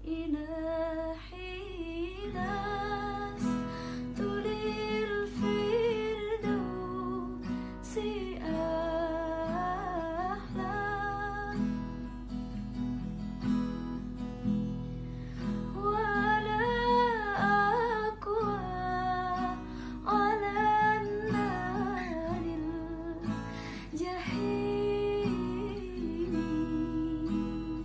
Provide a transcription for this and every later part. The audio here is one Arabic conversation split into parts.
إلهي لست للفردوس أحلى ولا أقوى على النار الجحيم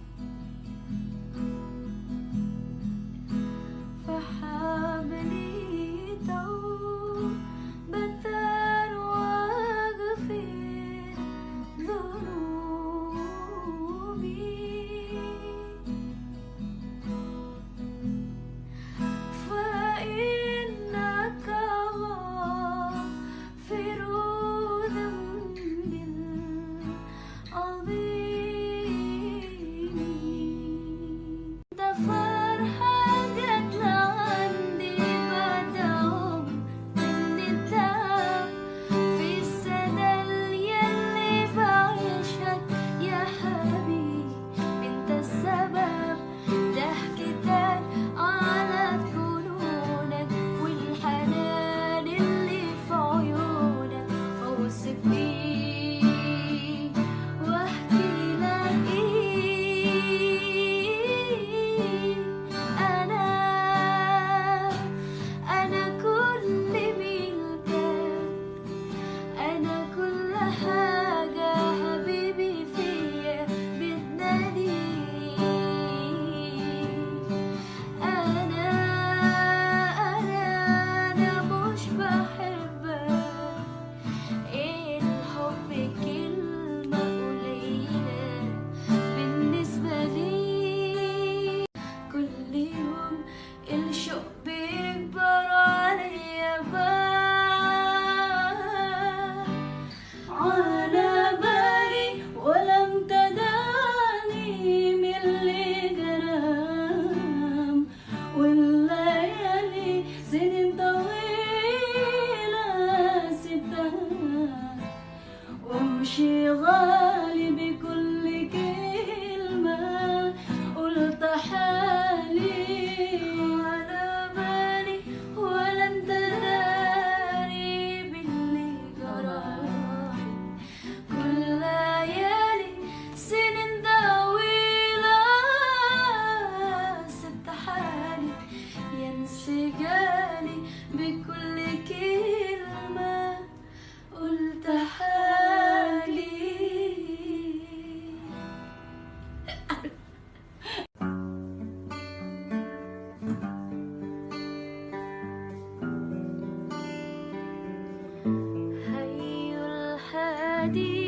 فحبلي توبة واغفر ذنوبي فإنك غافر ذنب العظيم انت فرحة جت لعندي بعد عمر من التعب في السنة يلي بعيشك يا حبيبي انت السبب ضحكتك على جنونك والحنان اللي في عيونك اوصف بيه واحكي لك ايه انا كل ملكك انا كل حاجة حبيبي فيا بتناديك أنا مش بحبك الحب كلمة قليلة بالنسبة لي كل يوم الشوق بيكبر عليا على بالي ولم تدعني من اللي جرام والليالي سنين طويلة سبتها وامشي غالي بكل كلمة قلت حالي على بالي ولم تداري باللي جرالي كل ليالي سنين طويلة سبت حالي يا انسجالي بكل كلمة قلت حالي هي الحديث